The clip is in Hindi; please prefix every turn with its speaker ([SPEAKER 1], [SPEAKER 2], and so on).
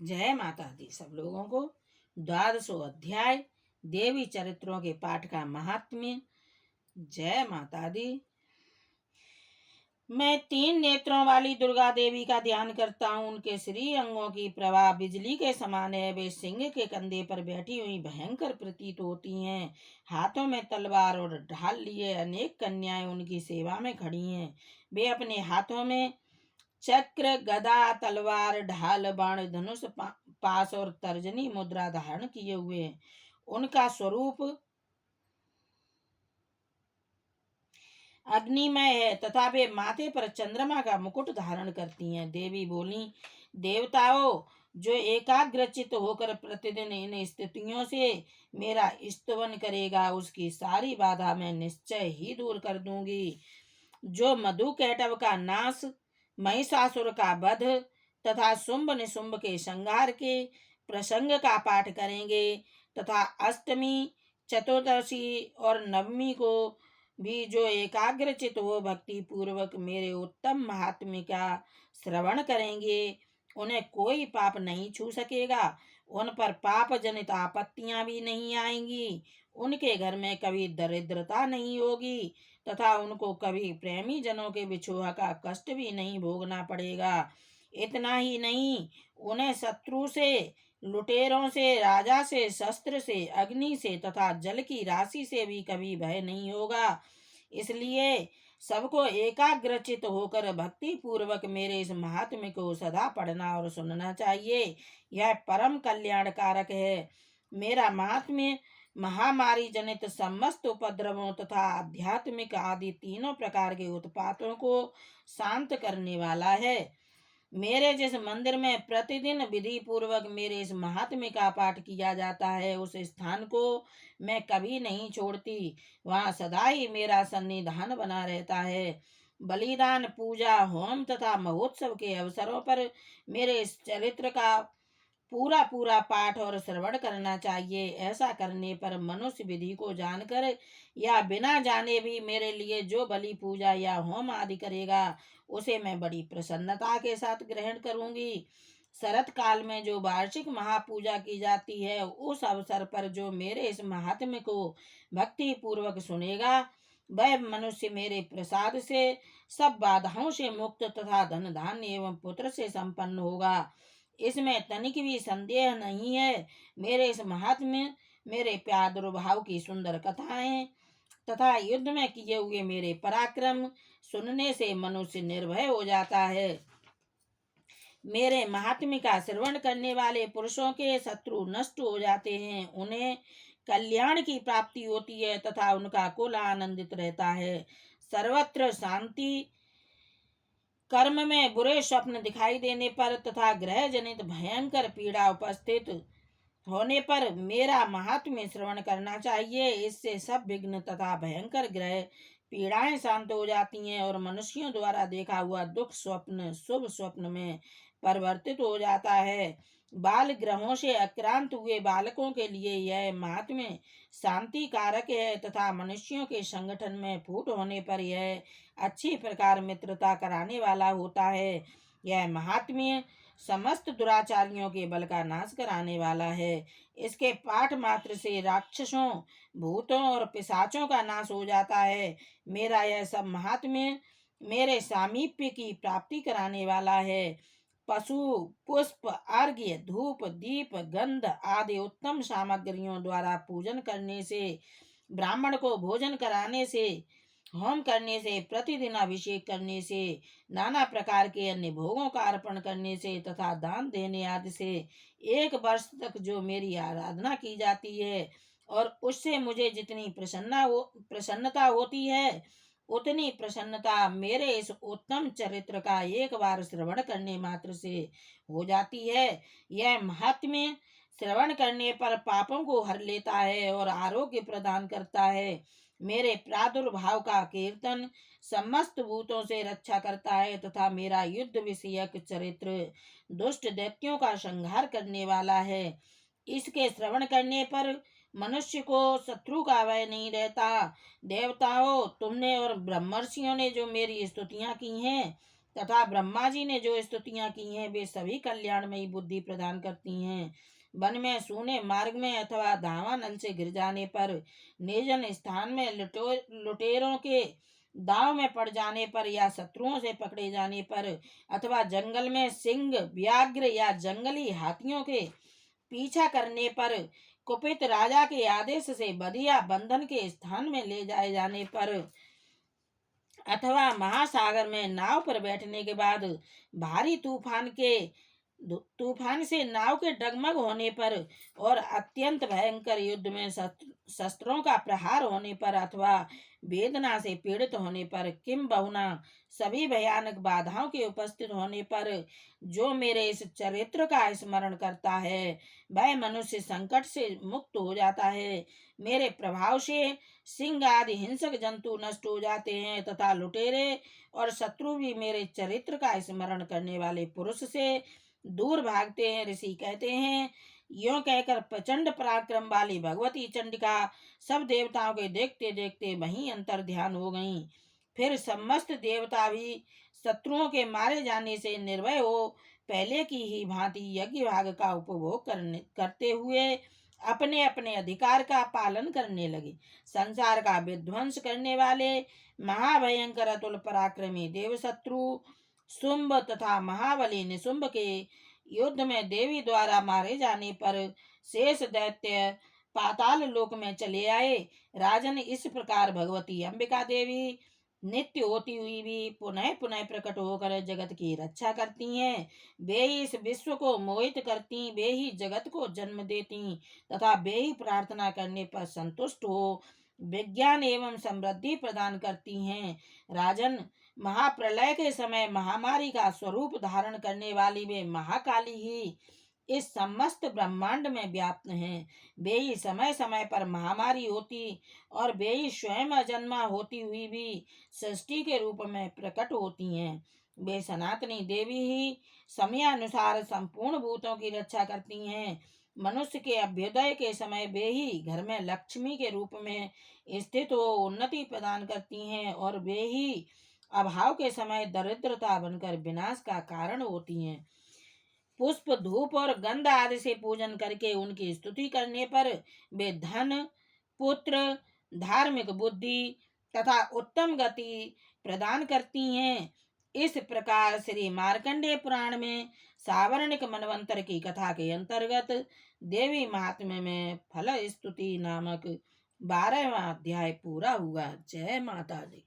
[SPEAKER 1] जय माता दी सब लोगों को। 12वां अध्याय देवी चरित्रों के पाठ का महात्म्य। जय माता दी। मैं 3 नेत्रों वाली दुर्गा देवी का ध्यान करता हूँ। उनके श्री अंगों की प्रभा बिजली के समान है। वे सिंह के कंधे पर बैठी हुई भयंकर प्रतीत होती हैं। हाथों में तलवार और ढाल लिए अनेक कन्याएं उनकी सेवा में खड़ी हैं। वे अपने हाथों में चक्र, गदा, तलवार, ढाल, बाण, धनुष, पास और तर्जनी मुद्रा धारण किए हुए हैं। उनका स्वरूप अग्निमय है तथा वे माथे पर चंद्रमा का मुकुट धारण करती हैं। देवी बोली, देवताओं, जो एकाग्रचित होकर प्रतिदिन इन स्थितियों से मेरा स्तवन करेगा, उसकी सारी बाधा मैं निश्चय ही दूर कर दूंगी। जो मधु कैटव का नाश, महिषासुर का वध तथा शुंभ निशुंभ के संहार के प्रसंग का पाठ करेंगे तथा अष्टमी, चतुर्दशी और नवमी को भी जो एकाग्रचित हो भक्ति पूर्वक मेरे उत्तम महात्म्य का श्रवण करेंगे, उन्हें कोई पाप नहीं छू सकेगा। उन पर पाप जनित आपत्तियां भी नहीं आएंगी। उनके घर में कभी दरिद्रता नहीं होगी तथा उनको कभी प्रेमी जनों के विछोह का कष्ट भी नहीं भोगना पड़ेगा। इतना ही नहीं, उन्हें शत्रु से, लुटेरों से, राजा से, शस्त्र से, अग्नि से तथा जल की राशि से भी कभी भय नहीं होगा। इसलिए सबको एकाग्रचित होकर भक्ति पूर्वक मेरे इस महात्म्य को सदा पढ़ना और सुनना चाहिए। यह परम कल्याण कारक है। मेरा महात्म्य महामारी जनित समस्त उपद्रवों तथा आध्यात्मिक आदि तीनों प्रकार के उत्पातों को शांत करने वाला है। मेरे जिस मंदिर में प्रतिदिन विधि पूर्वक मेरे इस महात्म्य का पाठ किया जाता है, उस स्थान को मैं कभी नहीं छोड़ती। वहाँ सदा ही मेरा सन्निधान बना रहता है। बलिदान, पूजा, होम तथा महोत्सव के अवसरों पर मेरे इस चरित्र का पूरा पूरा पाठ और श्रवण करना चाहिए। ऐसा करने पर मनुष्य विधि को जानकर या बिना जाने भी मेरे लिए जो बलि, पूजा या होम आदि करेगा, उसे मैं बड़ी प्रसन्नता के साथ ग्रहण करूंगी। शरत काल में जो वार्षिक महापूजा की जाती है, उस अवसर पर जो मेरे इस महात्म्य को भक्ति पूर्वक सुनेगा, वह मनुष्य मेरे प्रसाद से सब बाधाओं से मुक्त तथा धन धान्य एवं पुत्र से संपन्न होगा। इसमें तनिक भी संदेह नहीं है। मेरे इस महात्म्य, मेरे प्रादुर्भाव की सुंदर कथाएं तथा युद्ध में किए हुए मेरे पराक्रम सुनने से मनुष्य निर्भय हो जाता है। मेरे महात्म्य का श्रवण करने वाले पुरुषों के शत्रु नष्ट हो जाते हैं। उन्हें कल्याण की प्राप्ति होती है तथा उनका कुल आनंदित रहता है। सर्वत्र शांति, कर्म में बुरे स्वप्न दिखाई देने पर तथा ग्रह जनित भयंकर पीड़ा उपस्थित होने पर मेरा महात्म्य श्रवण करना चाहिए। इससे सब विघ्न तथा भयंकर ग्रह पीड़ाएं शांत हो जाती हैं और मनुष्यों द्वारा देखा हुआ दुख स्वप्न शुभ स्वप्न में परिवर्तित हो जाता है। बाल ग्रहों से आक्रांत हुए बालकों के लिए यह महात्म्य शांति कारक है तथा मनुष्यों के संगठन में फूट होने पर यह अच्छी प्रकार मित्रता कराने वाला होता है। यह महात्म्य समस्त दुराचारियों के बल का नाश कराने वाला है। इसके पाठ मात्र से राक्षसों, भूतों और पिशाचों का नाश हो जाता है। मेरा यह सब महात्म्य मेरे सामीप्य की प्राप्ति कराने वाला है। पशु, पुष्प, अर्घ्य, धूप, दीप, गंध आदि उत्तम सामग्रियों द्वारा पूजन करने से, ब्राह्मण को भोजन कराने से, होम करने से, प्रतिदिन अभिषेक करने से, नाना प्रकार के अन्य भोगों का अर्पण करने से तथा दान देने आदि से 1 वर्ष तक जो मेरी आराधना की जाती है और उससे मुझे जितनी प्रसन्नता होती है, उतनी प्रसन्नता मेरे इस उत्तम चरित्र का एक बार श्रवण करने मात्र से हो जाती है। यह महात्म्य श्रवण करने पर पापों को हर लेता है और आरोग्य प्रदान करता है। मेरे प्रादुर्भाव का कीर्तन समस्त भूतों से रक्षा करता है तथा मेरा युद्ध विषयक चरित्र दुष्ट दैत्यों का संहार करने वाला है। इसके श्रवण करने पर मनुष्य को शत्रु का भय नहीं रहता। देवताओं, तुमने और ब्रह्मर्षियों ने जो मेरी स्तुतियां की हैं, तथा ब्रह्मा जी ने जो स्तुतियां की हैं वे सभी कल्याणमयी बुद्धि प्रदान करती हैं। वन में, सूने मार्ग में अथवा धावा नल से गिर जाने पर, निर्जन स्थान में लुटेरों के दांव में पड़ जाने पर, या शत्रुओं से पकड़े जाने पर, अथवा जंगल में सिंह, व्याघ्र या जंगली हाथियों के पीछा करने पर, कुपित राजा के आदेश से बधिया बंधन के स्थान में ले जाए जाने पर, अथवा महासागर में नाव पर बैठने के बाद भारी तूफान से नाव के डगमग होने पर, और अत्यंत भयंकर युद्ध में शस्त्रों का प्रहार होने पर, अथवा वेदना से पीड़ित होने पर, किम बहुना सभी भयानक बाधाओं के उपस्थित होने पर, जो मेरे इस चरित्र का स्मरण करता है वह मनुष्य संकट से मुक्त हो जाता है। मेरे प्रभाव से सिंह आदि हिंसक जंतु नष्ट हो जाते हैं, तथा लुटेरे और शत्रु भी मेरे चरित्र का स्मरण करने वाले पुरुष से दूर भागते हैं। ऋषि कहते हैं, यों कहकर प्रचंड पराक्रम वाली भगवती चंडिका सब देवताओं के देखते देखते वहीं अंतर ध्यान हो गईं। फिर समस्त देवता भी शत्रुओं के मारे जाने से निर्भय हो पहले की ही भांति यज्ञ भाग का उपभोग करते हुए अपने अपने अधिकार का पालन करने लगे। संसार का विध्वंस करने वाले महाभयंकर अतुल पराक्रमी देव शत्रु शुंभ तथा महाबली निशुंभ के युद्ध में देवी द्वारा मारे जाने पर शेष दैत्य पाताल लोक में चले आए। राजन, इस प्रकार भगवती अंबिका देवी नित्य होती हुई भी पुनः पुनः प्रकट होकर जगत की रक्षा करती हैं। वे ही इस विश्व को मोहित करती, वे ही जगत को जन्म देती, तथा वे ही प्रार्थना करने पर संतुष्ट हो विज्ञान एवं समृद्धि प्रदान करती हैं। राजन, महाप्रलय के समय महामारी का स्वरूप धारण करने वाली वे महाकाली ही इस समस्त ब्रह्मांड में व्याप्त हैं। वे ही समय समय पर महामारी होती और वे ही स्वयं अजन्मा होती हुई भी सृष्टि के रूप में प्रकट होती हैं। वे सनातनी देवी ही समयानुसार संपूर्ण भूतों की रक्षा करती हैं। मनुष्य के अभ्युदय के समय वे ही घर में लक्ष्मी के रूप में स्थित हो उन्नति प्रदान करती हैं, और वे ही अभाव के समय दरिद्रता बनकर विनाश का कारण होती हैं। पुष्प, धूप और गंध आदि से पूजन करके उनकी स्तुति करने पर वे धन, पुत्र, धार्मिक बुद्धि तथा उत्तम गति प्रदान करती हैं। इस प्रकार श्री मार्कंडेय पुराण में सावर्णिक मनवंतर की कथा के अंतर्गत देवी महात्म्य में फल स्तुति नामक 12वां अध्याय पूरा हुआ। जय माता दी।